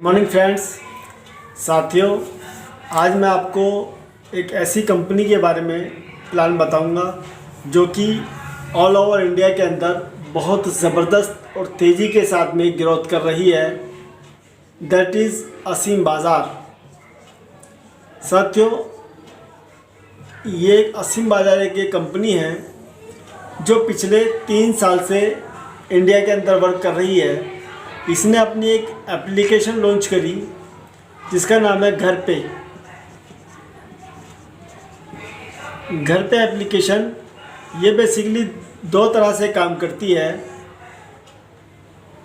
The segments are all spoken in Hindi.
मॉर्निंग फ्रेंड्स, साथियों, आज मैं आपको एक ऐसी कंपनी के बारे में प्लान बताऊंगा जो कि ऑल ओवर इंडिया के अंदर बहुत ज़बरदस्त और तेज़ी के साथ में ग्रोथ कर रही है। दैट इज़ असीम बाज़ार। साथियों, ये असीम बाज़ार एक कंपनी है जो पिछले 3 साल से इंडिया के अंदर वर्क कर रही है। इसने अपनी एक एप्लीकेशन लॉन्च करी जिसका नाम है घर पे। घर पे एप्लीकेशन ये बेसिकली 2 तरह से काम करती है।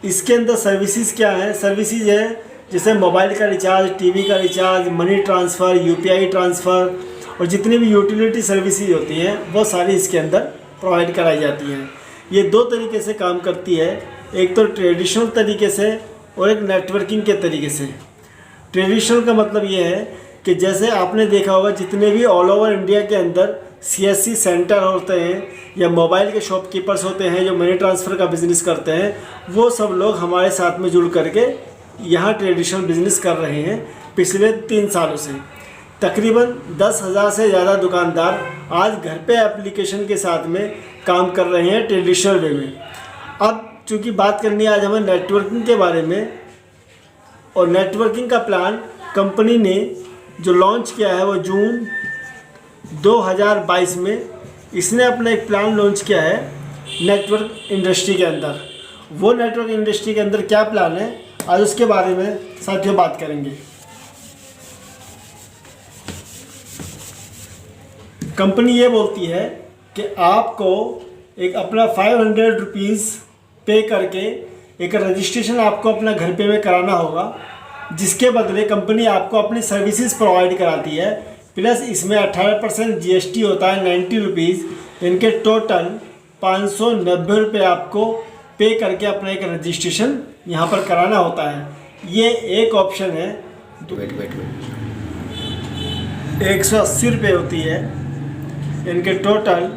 इसके अंदर सर्विसेज क्या है? सर्विसेज है जैसे मोबाइल का रिचार्ज, टीवी का recharge, money transfer, UPI transfer और जितनी भी यूटिलिटी सर्विसेज होती हैं वो सारी इसके अंदर प्रोवाइड कराई जाती हैं। ये 2 तरीके से काम करती है, एक तो ट्रेडिशनल तरीके से और एक नेटवर्किंग के तरीके से। ट्रेडिशनल का मतलब ये है कि जैसे आपने देखा होगा जितने भी ऑल ओवर इंडिया के अंदर सीएससी सेंटर होते हैं या मोबाइल के शॉपकीपर्स होते हैं जो मनी ट्रांसफ़र का बिज़नेस करते हैं, वो सब लोग हमारे साथ में जुड़ करके यहाँ ट्रेडिशनल बिज़नेस कर रहे हैं पिछले 3 सालों से। तकरीबन 10,000 से ज़्यादा दुकानदार आज घर पे एप्लीकेशन के साथ में काम कर रहे हैं ट्रेडिशनल वे में। अब चूँकि बात करनी है आज हमें नेटवर्किंग के बारे में, और नेटवर्किंग का प्लान कंपनी ने जो लॉन्च किया है वो जून 2022 में इसने अपना एक प्लान लॉन्च किया है नेटवर्क इंडस्ट्री के अंदर। वो नेटवर्क इंडस्ट्री के अंदर क्या प्लान है, आज उसके बारे में साथियों बात करेंगे। कंपनी ये बोलती है कि आपको एक अपना 500 रुपीज़ पे करके एक रजिस्ट्रेशन आपको अपना घर पे में कराना होगा, जिसके बदले कंपनी आपको अपनी सर्विसेज प्रोवाइड कराती है। प्लस इसमें 18% जीएसटी होता है 90 रुपीज़। इनके टोटल 590 रुपये आपको पे करके अपना एक रजिस्ट्रेशन यहाँ पर कराना होता है। ये एक ऑप्शन है। 180 रुपये होती है। इनके टोटल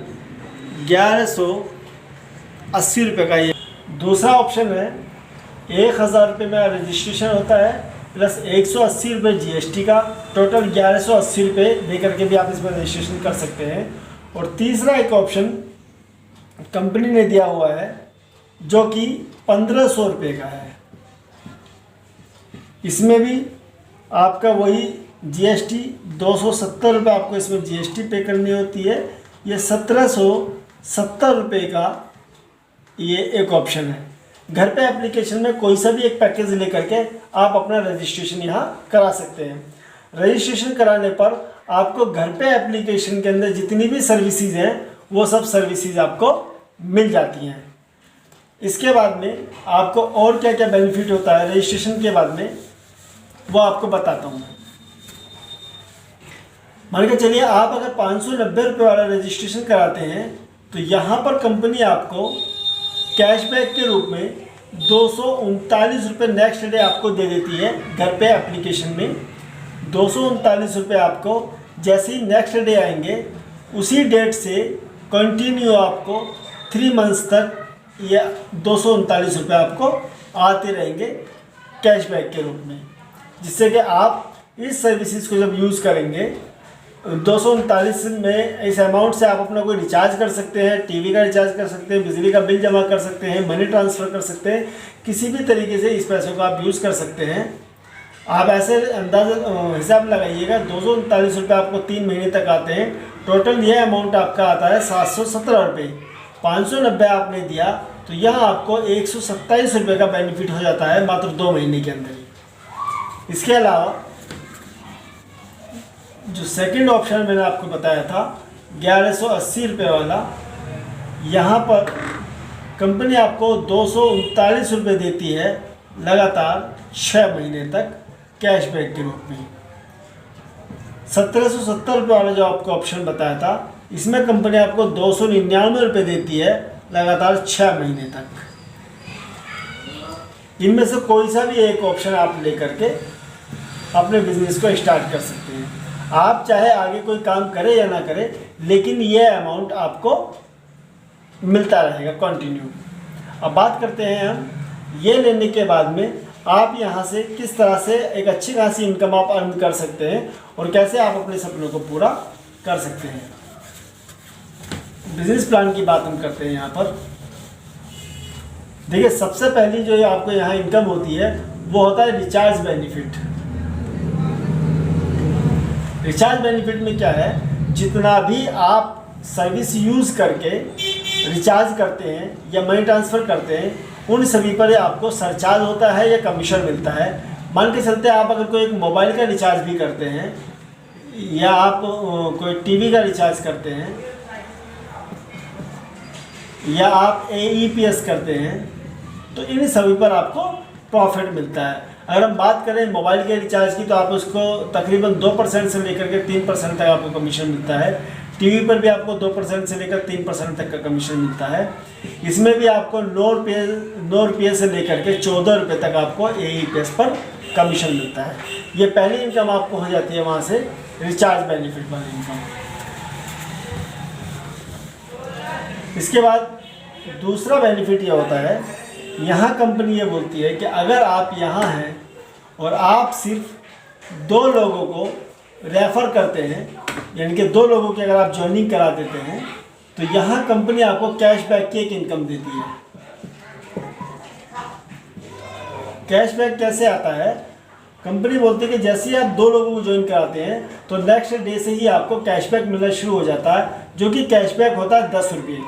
1180 रुपये का ये। दूसरा ऑप्शन है 1000 रुपये में रजिस्ट्रेशन होता है प्लस 180 रुपये जीएसटी का, टोटल 1180 रुपये दे करके भी आप इसमें रजिस्ट्रेशन कर सकते हैं। और तीसरा एक ऑप्शन कंपनी ने दिया हुआ है जो कि 1500 रुपये का है। इसमें भी आपका वही जीएसटी 270 रुपये आपको इसमें जीएसटी पे करनी होती है। ये 1770 रुपये का ये एक ऑप्शन है। घर पे एप्लीकेशन में कोई सा भी एक पैकेज लेकर के आप अपना रजिस्ट्रेशन यहाँ करा सकते हैं। रजिस्ट्रेशन कराने पर आपको घर पे एप्लीकेशन के अंदर जितनी भी सर्विसेज हैं वो सब सर्विसेज आपको मिल जाती हैं। इसके बाद में आपको और क्या क्या बेनिफिट होता है रजिस्ट्रेशन के बाद में वो आपको बताता हूँ। मान के चलिए आप अगर 590 रुपये वाला रजिस्ट्रेशन कराते हैं तो यहाँ पर कंपनी आपको कैशबैक के रूप में 239 रुपये नेक्स्ट डे आपको दे देती है। घर पे एप्लीकेशन में 239 रुपये आपको जैसे ही नेक्स्ट डे आएंगे उसी डेट से कंटिन्यू आपको 3 मंथ्स तक ये 239 रुपये आपको आते रहेंगे कैशबैक के रूप में, जिससे कि आप इस सर्विसेज को जब यूज़ करेंगे 239 में इस अमाउंट से आप अपना कोई रिचार्ज कर सकते हैं, टीवी का रिचार्ज कर सकते हैं, बिजली का बिल जमा कर सकते हैं, मनी ट्रांसफ़र कर सकते हैं, किसी भी तरीके से इस पैसों को आप यूज़ कर सकते हैं। आप ऐसे अंदाज़ा हिसाब लगाइएगा 239 रुपये आपको 3 महीने तक आते हैं। टोटल ये अमाउंट आपका आता है 717 रुपये। 590 आपने दिया तो यहाँ आपको 127 रुपये का बेनिफिट हो जाता है मात्र 2 महीने के अंदर ही। इसके अलावा जो सेकंड ऑप्शन मैंने आपको बताया था 1180 रुपये वाला, यहाँ पर कंपनी आपको 239 रुपये देती है लगातार 6 महीने तक कैशबैक के रूप में। 1770 रुपये वाला जो आपको ऑप्शन बताया था इसमें कंपनी आपको 299 रुपये देती है लगातार 6 महीने तक। इनमें से कोई सा भी एक ऑप्शन आप लेकर के अपने बिजनेस को स्टार्ट कर सकते हैं। आप चाहे आगे कोई काम करे या ना करे, लेकिन ये अमाउंट आपको मिलता रहेगा कंटिन्यू। अब बात करते हैं हम ये लेने के बाद में आप यहाँ से किस तरह से एक अच्छी खासी इनकम आप अर्न कर सकते हैं और कैसे आप अपने सपनों को पूरा कर सकते हैं। बिजनेस प्लान की बात हम करते हैं यहाँ पर। देखिए, सबसे पहली जो आपको यहाँ इनकम होती है वो होता है रिचार्ज बेनिफिट। रिचार्ज बेनिफिट में क्या है, जितना भी आप सर्विस यूज़ करके रिचार्ज करते हैं या मनी ट्रांसफ़र करते हैं, उन सभी पर आपको सरचार्ज होता है या कमीशन मिलता है। मान के चलते आप अगर कोई एक मोबाइल का रिचार्ज भी करते हैं या आप कोई टीवी का रिचार्ज करते हैं या आप AEPS करते हैं, तो इन सभी पर आपको प्रॉफिट मिलता है। अगर हम बात करें मोबाइल के रिचार्ज की, तो आप उसको तकरीबन 2% से लेकर के 3% तक आपको कमीशन मिलता है। टीवी पर भी आपको 2% से लेकर 3% तक का कमीशन मिलता है। इसमें भी आपको 9 रुपये से लेकर के 14 रुपये तक आपको AEPS पर कमीशन मिलता है। ये पहली इनकम आपको हो जाती है वहाँ से रिचार्ज बेनिफिट वाली इनकम। इसके बाद दूसरा बेनिफिट ये होता है, यहाँ कंपनी ये बोलती है कि अगर आप यहाँ हैं और आप सिर्फ 2 लोगों को रेफ़र करते हैं, यानी कि 2 लोगों की अगर आप ज्वाइनिंग करा देते हैं, तो यहाँ कंपनी आपको कैशबैक की एक इनकम देती है। कैशबैक कैसे आता है, कंपनी बोलती है कि जैसे ही आप 2 लोगों को ज्वाइन कराते हैं तो नेक्स्ट डे से ही आपको कैशबैक मिलना शुरू हो जाता है, जो कि कैशबैक होता है 10 रुपये।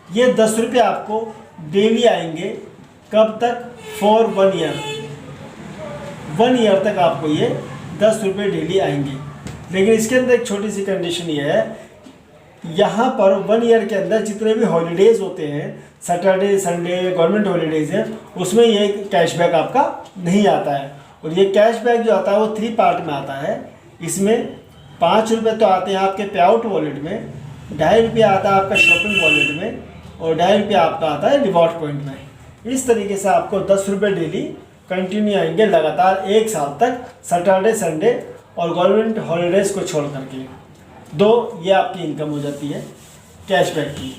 ये 10 रुपये आपको डेली आएंगे। कब तक? For 1 year. 1 ईयर तक आपको ये 10 रुपये डेली आएंगे। लेकिन इसके अंदर एक छोटी सी कंडीशन ये है, यहाँ पर 1 ईयर के अंदर जितने भी हॉलीडेज़ होते हैं, सैटरडे संडे गवर्नमेंट हॉलीडेज़ हैं, उसमें ये कैशबैक आपका नहीं आता है। और ये कैशबैक जो आता है वो 3 पार्ट में आता है। इसमें 5 रुपये तो आते हैं आपके पे आउट वॉलेट में, 2.5 रुपये आता है आपका शॉपिंग वॉलेट में और 2.5 रुपये आपका आता है रिवॉर्ड पॉइंट में। इस तरीके से आपको 10 रुपये डेली कंटिन्यू आएंगे लगातार 1 साल तक, सैटरडे संडे और गवर्नमेंट हॉलीडेज़ को छोड़ करके। ये आपकी इनकम हो जाती है कैशबैक की।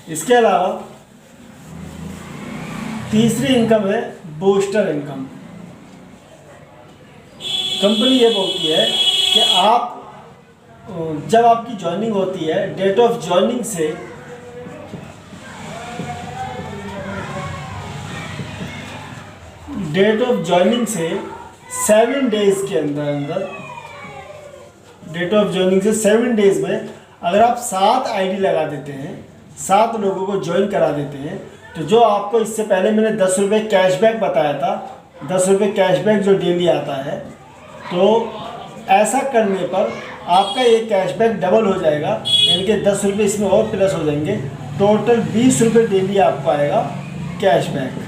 इसके अलावा तीसरी इनकम है बूस्टर इनकम। कंपनी ये बोलती है कि आप जब आपकी ज्वाइनिंग होती है, डेट ऑफ ज्वाइनिंग से डेट ऑफ ज्वाइनिंग से 7 डेज के अंदर डेट ऑफ ज्वाइनिंग से 7 डेज में अगर आप 7 आईडी लगा देते हैं, 7 लोगों को ज्वाइन करा देते हैं, तो जो आपको इससे पहले मैंने 10 रुपये कैशबैक बताया था, 10 रुपये कैशबैक जो डेली आता है, तो ऐसा करने पर आपका ये कैशबैक डबल हो जाएगा, यानी कि 10 रुपये इसमें और प्लस हो जाएंगे। टोटल 20 रुपये डेली आपको आएगा कैशबैक।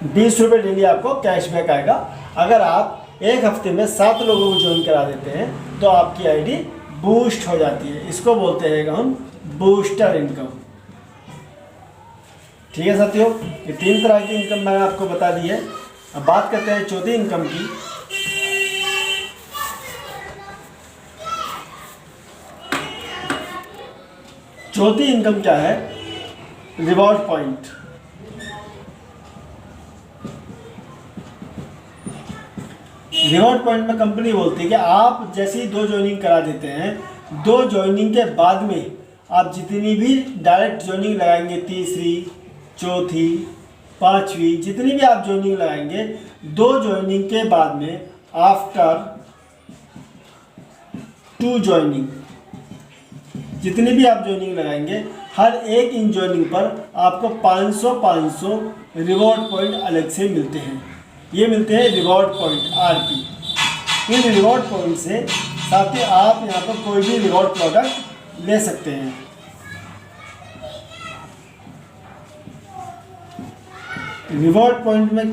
₹20 डेली आपको कैशबैक आएगा। अगर आप एक हफ्ते में 7 लोगों को ज्वाइन करा देते हैं तो आपकी आईडी बूस्ट हो जाती है। इसको बोलते हैं हम बूस्टर इनकम। ठीक है साथियों, ये 3 तरह की इनकम मैंने आपको बता दी है। अब बात करते हैं चौथी इनकम की। चौथी इनकम क्या है? Reward point. रिवॉर्ड पॉइंट में कंपनी बोलती है कि आप जैसे ही 2 ज्वाइनिंग करा देते हैं, 2 ज्वाइनिंग के बाद में आप जितनी भी डायरेक्ट ज्वाइनिंग लगाएंगे, तीसरी, चौथी, 5वीं, जितनी भी आप ज्वाइनिंग लगाएंगे, 2 ज्वाइनिंग के बाद में आफ्टर 2 ज्वाइनिंग, जितनी भी आप ज्वाइनिंग लगाएंगे, हर एक इन ज्वाइनिंग पर आपको 500 रिवॉर्ड पॉइंट अलग से मिलते हैं। ये मिलते हैं रिवॉर्ड पॉइंट RP। इन रिवॉर्ड पॉइंट से साथ ही आप यहाँ पर कोई भी रिवॉर्ड प्रोडक्ट ले सकते हैं। रिवॉर्ड पॉइंट में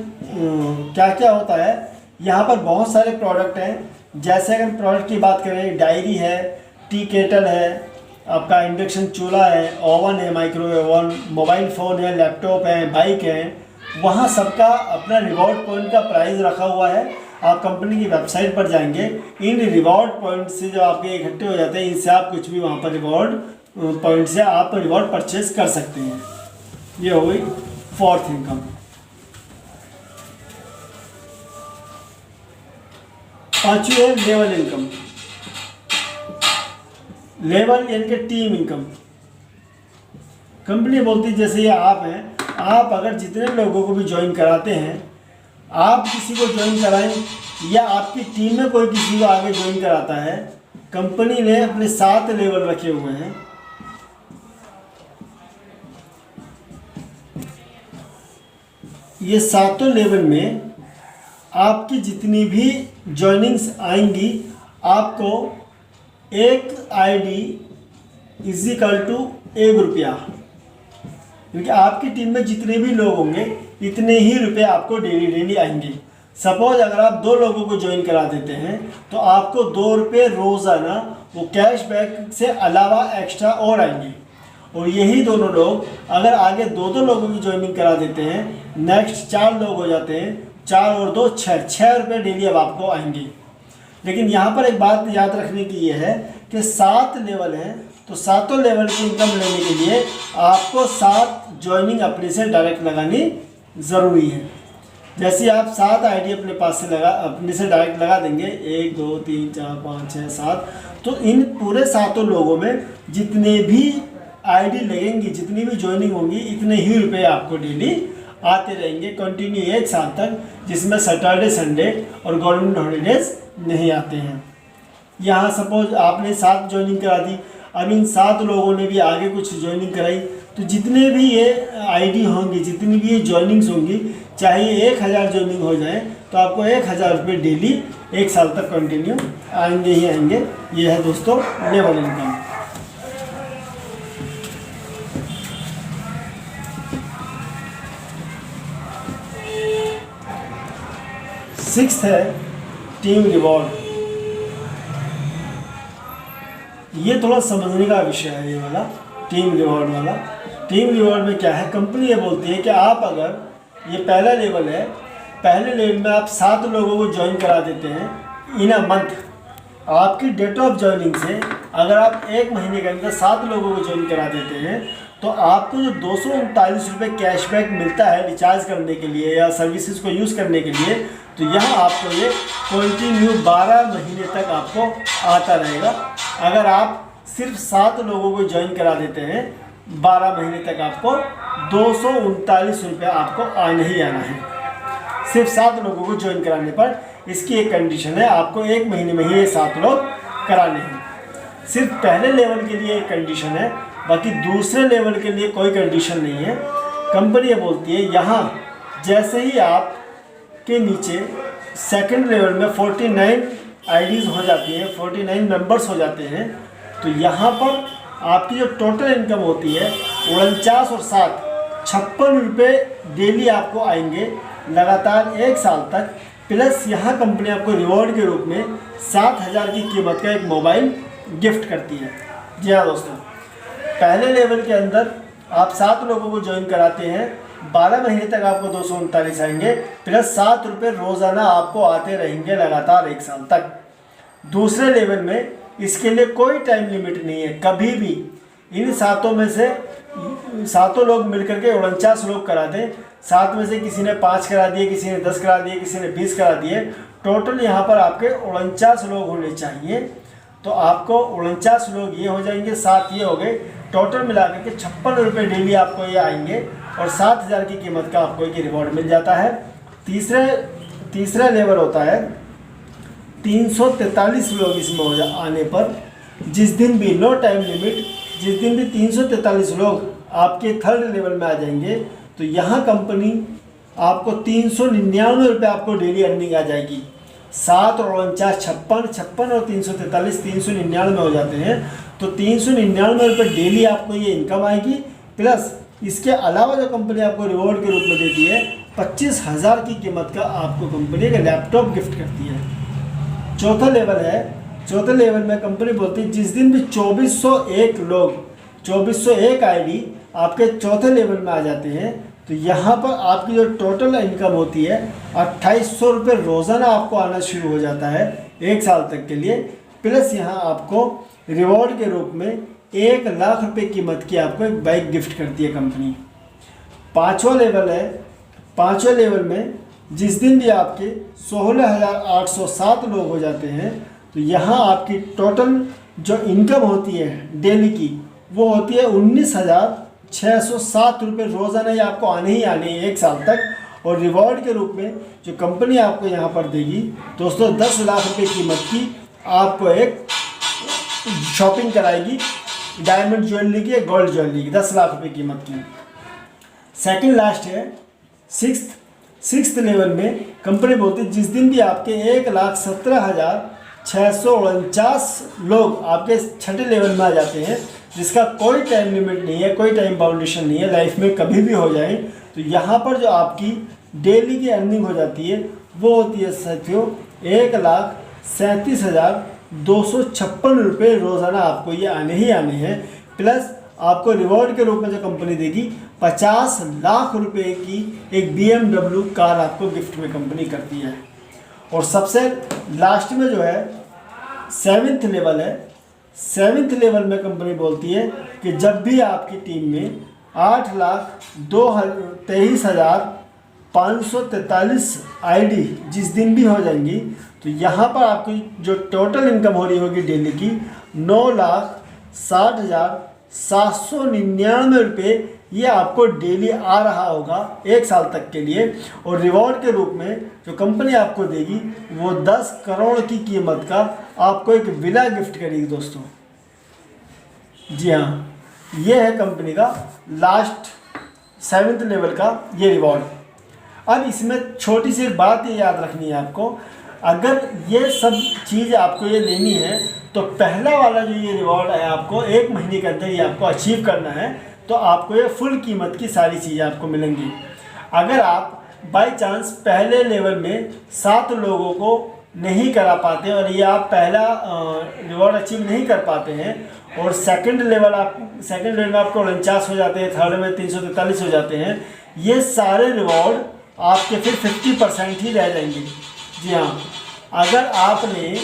क्या क्या होता है, यहाँ पर बहुत सारे प्रोडक्ट हैं। जैसे अगर प्रोडक्ट की बात करें, डायरी है, टी केटल है, आपका इंडक्शन चूल्हा है, ओवन है, माइक्रोवेव ओवन, मोबाइल फ़ोन है, लैपटॉप है, बाइक है, वहाँ सबका अपना रिवॉर्ड पॉइंट का प्राइस रखा हुआ है। आप कंपनी की वेबसाइट पर जाएंगे, इन रिवॉर्ड पॉइंट से जो आपके इकट्ठे हो जाते हैं, इनसे आप कुछ भी वहाँ पर रिवॉर्ड पॉइंट से आप रिवॉर्ड परचेज कर सकते हैं। ये हो गई फोर्थ इनकम। पांचवी है लेवल इनकम। लेवल यानी कि टीम इनकम। कंपनी बोलती है जैसे ये आप हैं, आप अगर जितने लोगों को भी ज्वाइन कराते हैं, आप किसी को ज्वाइन कराएं या आपकी टीम में कोई किसी को आगे ज्वाइन कराता है, कंपनी ने अपने 7 लेवल रखे हुए हैं। ये 7 लेवल में आपकी जितनी भी ज्वाइनिंग्स आएंगी, आपको एक आईडी इजिकल टू 1 रुपया, क्योंकि आपकी टीम में जितने भी लोग होंगे इतने ही रुपए आपको डेली आएंगे। सपोज अगर आप 2 लोगों को ज्वाइन करा देते हैं तो आपको 2 रुपये रोज़ाना वो कैशबैक से अलावा एक्स्ट्रा और आएंगे। और यही दोनों लोग अगर आगे 2 लोगों की ज्वाइनिंग करा देते हैं, नेक्स्ट 4 लोग हो जाते हैं, 4 और 2 6 रुपये डेली अब आपको आएंगे। लेकिन यहाँ पर एक बात याद रखने की ये है कि 7 लेवल हैं, तो 7 लेवल की इनकम लेने के लिए आपको 7 ज्वाइनिंग अपने से डायरेक्ट लगानी ज़रूरी है। जैसे आप 7 आईडी अपने पास से अपने से डायरेक्ट लगा देंगे, 1 2 3 4 5 6 7, तो इन पूरे 7 लोगों में जितने भी आईडी लगेंगी, जितनी भी ज्वाइनिंग होंगी, इतने ही रुपए आपको डेली आते रहेंगे कंटिन्यू 1 साल तक, जिसमें सैटरडे संडे और गवर्नमेंट हॉलीडेज नहीं आते हैं। यहाँ सपोज आपने 7 ज्वाइनिंग करा दी, अब इन 7 लोगों ने भी आगे कुछ ज्वाइनिंग कराई, तो जितने भी ये आईडी होंगी, जितनी भी ये ज्वाइनिंग्स होंगी, चाहे 1000 ज्वाइनिंग हो जाए तो आपको 1000 रुपये डेली 1 साल तक कंटिन्यू आएंगे ही आएंगे। ये है दोस्तों लेवल इनकम। सिक्स्थ है टीम रिवॉर्ड। ये थोड़ा समझने का विषय है, ये वाला टीम रिवॉर्ड वाला। टीम रिवॉर्ड में क्या है, कंपनी ये बोलती है कि आप अगर, ये पहला लेवल है, पहले लेवल में आप 7 लोगों को ज्वाइन करा देते हैं इन अ मंथ। आपकी डेट ऑफ ज्वाइनिंग से अगर आप 1 महीने के अंदर 7 लोगों को ज्वाइन करा देते हैं तो आपको जो 239 रुपये कैशबैक मिलता है रिचार्ज करने के लिए या सर्विसेज को यूज़ करने के लिए, तो यहाँ आपको ये कंटिन्यू 12 महीने तक आपको आता रहेगा। अगर आप सिर्फ 7 लोगों को ज्वाइन करा देते हैं, 12 महीने तक आपको 239 रुपये आपको आने ही आना है, सिर्फ 7 लोगों को ज्वाइन कराने पर। इसकी एक कंडीशन है, आपको 1 महीने में ही ये 7 लोग कराने हैं। सिर्फ पहले लेवल के लिए एक कंडीशन है, बाकी दूसरे लेवल के लिए कोई कंडीशन नहीं है। कंपनी ये बोलती है यहाँ जैसे ही आप के नीचे सेकंड लेवल में 49 आईडीज़ हो जाती हैं, 49 मेंबर्स हो जाते हैं, तो यहाँ पर आपकी जो टोटल इनकम होती है 49 और 7 56 रुपये डेली आपको आएंगे लगातार 1 साल तक। प्लस यहाँ कंपनी आपको रिवॉर्ड के रूप में 7000 की कीमत का एक मोबाइल गिफ्ट करती है। जी हाँ दोस्तों, पहले लेवल के अंदर आप 7 लोगों को ज्वाइन कराते हैं, 12 महीने तक आपको 239 आएंगे, प्लस 7 रुपये रोज़ाना आपको आते रहेंगे लगातार 1 साल तक। दूसरे लेवल में इसके लिए कोई टाइम लिमिट नहीं है, कभी भी इन 7 में से 7 लोग मिलकर के 49 लोग करा दें, 7 में से किसी ने 5 करा दिए, किसी ने 10 करा दिए, किसी ने 20 करा दिए, टोटल यहाँ पर आपके 49 लोग होने चाहिए। तो आपको 49 लोग ये हो जाएंगे, 7 ये हो गए, टोटल मिलाकर के 56 रुपये डेली आपको ये आएंगे और 7000 की कीमत का आपको एक रिवॉर्ड मिल जाता है। तीसरा लेवल होता है 343 लोग इसमें आने पर, जिस दिन भी नो टाइम लिमिट, जिस दिन भी 343 लोग आपके थर्ड लेवल में आ जाएंगे, तो यहाँ कंपनी आपको 399 रुपये आपको डेली अर्निंग आ जाएगी। 7 और 49 56 और 343 399 हो जाते हैं, तो 399 रुपये डेली आपको ये इनकम आएगी। प्लस इसके अलावा जो कंपनी आपको रिवॉर्ड के रूप में देती है 25,000 की कीमत का आपको कंपनी का लैपटॉप गिफ्ट करती है। चौथा लेवल है, चौथे लेवल में कंपनी बोलती है जिस दिन भी 2401 लोग 2401 आईडी आपके चौथे लेवल में आ जाते हैं, तो यहाँ पर आपकी जो टोटल इनकम होती है 2800 रुपये रोज़ाना आपको आना शुरू हो जाता है 1 साल तक के लिए। प्लस यहाँ आपको रिवॉर्ड के रूप में 1,00,000 रुपये कीमत की आपको एक बाइक गिफ्ट करती है कंपनी। पाँचवा लेवल है, पाँचवें लेवल में जिस दिन भी आपके 16,807 लोग हो जाते हैं तो यहाँ आपकी टोटल जो इनकम होती है डेली की वो होती है 19,607 रुपये रोज़ाना। ये आपको आने ही आने हैं 1 साल तक। और रिवॉर्ड के रूप में जो कंपनी आपको यहाँ पर देगी दोस्तों 10 लाख रुपये कीमत की आपको एक शॉपिंग कराएगी डायमंड ज्वेलरी की, गोल्ड ज्वेलरी की, 10 लाख रुपये कीमत की। सेकंड लास्ट है सिक्स्थ लेवल में कंपनी बोलती है जिस दिन भी आपके 1,17,649 लोग आपके छठे लेवल में आ जाते हैं, जिसका कोई टाइम लिमिट नहीं है, कोई टाइम बाउंडेशन नहीं है, लाइफ में कभी भी हो जाए, तो यहाँ पर जो आपकी डेली की अर्निंग हो जाती है वो होती है साथियों 1,37,256 रुपये रोज़ाना। आपको ये आने ही आने हैं। प्लस आपको रिवॉर्ड के रूप में जो कंपनी देगी 50 लाख रुपए की एक BMW कार आपको गिफ्ट में कंपनी करती है। और सबसे लास्ट में जो है 7th लेवल है, 7th लेवल में कंपनी बोलती है कि जब भी आपकी टीम में 8,23,543 आईडी जिस दिन भी हो जाएंगी तो यहाँ पर आपकी जो टोटल इनकम हो रही होगी डेली की 9,60,799 रुपये ये आपको डेली आ रहा होगा 1 साल तक के लिए। और रिवॉर्ड के रूप में जो कंपनी आपको देगी वो 10 करोड़ की कीमत का आपको एक विला गिफ्ट करेगी दोस्तों। जी हाँ, ये है कंपनी का लास्ट 7th लेवल का ये रिवॉर्ड। अब इसमें छोटी सी बात ये याद रखनी है आपको, अगर ये सब चीज़ आपको ये लेनी है तो पहला वाला जो ये रिवॉर्ड है आपको 1 महीने के अंदर ये आपको अचीव करना है, तो आपको ये फुल कीमत की सारी चीज़ें आपको मिलेंगी। अगर आप बाय चांस पहले लेवल में 7 लोगों को नहीं करा पाते और ये आप पहला रिवॉर्ड अचीव नहीं कर पाते हैं और सेकंड लेवल में आपको 49 हो जाते हैं, थर्ड में 343 हो जाते हैं, ये सारे रिवॉर्ड आपके फिर 50% ही रह जाएंगे। जी हाँ, अगर आपने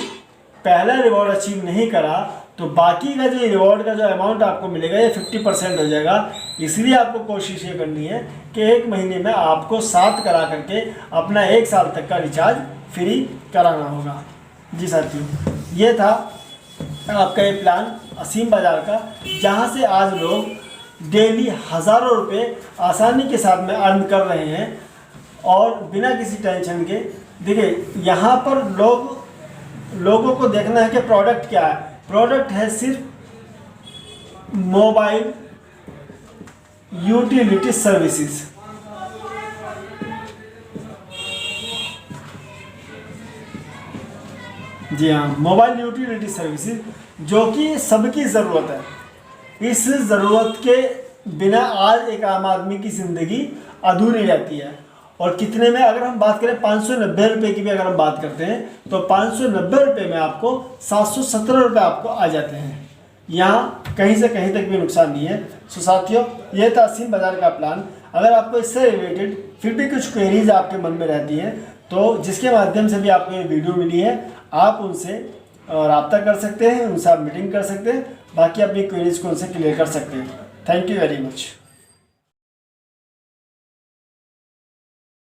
पहला रिवॉर्ड अचीव नहीं करा तो बाकी का जो रिवॉर्ड का जो अमाउंट आपको मिलेगा ये 50% हो जाएगा। इसलिए आपको कोशिश ये करनी है कि 1 महीने में आपको 7 करा करके अपना 1 साल तक का रिचार्ज फ्री कराना होगा। जी साथियों, ये था आपका ये प्लान असीम बाज़ार का, जहाँ से आज लोग डेली हज़ारों रुपये आसानी के साथ में अर्न कर रहे हैं और बिना किसी टेंशन के। देखिए यहाँ पर लोगों को देखना है कि प्रोडक्ट क्या है। प्रोडक्ट है सिर्फ मोबाइल यूटिलिटी सर्विसेज। जी हाँ, मोबाइल यूटिलिटी सर्विसेज जो कि सबकी ज़रूरत है। इस ज़रूरत के बिना आज एक आम आदमी की ज़िंदगी अधूरी रहती है। और कितने में अगर हम बात करें 590 रुपये की भी अगर हम बात करते हैं तो 590 रुपये में आपको 717 रुपये आपको आ जाते हैं। यहाँ कहीं से कहीं तक भी नुकसान नहीं है। सो साथियों, ये था असीम बाज़ार का प्लान। अगर आपको इससे रिलेटेड फिर भी कुछ क्वेरीज आपके मन में रहती हैं तो जिसके माध्यम से भी आपको ये वीडियो मिली है आप उनसे रब्ता कर सकते हैं, उनसे आप मीटिंग कर सकते हैं, बाकी अपनी क्वेरीज को उनसे क्लियर कर सकते हैं। Thank you very much.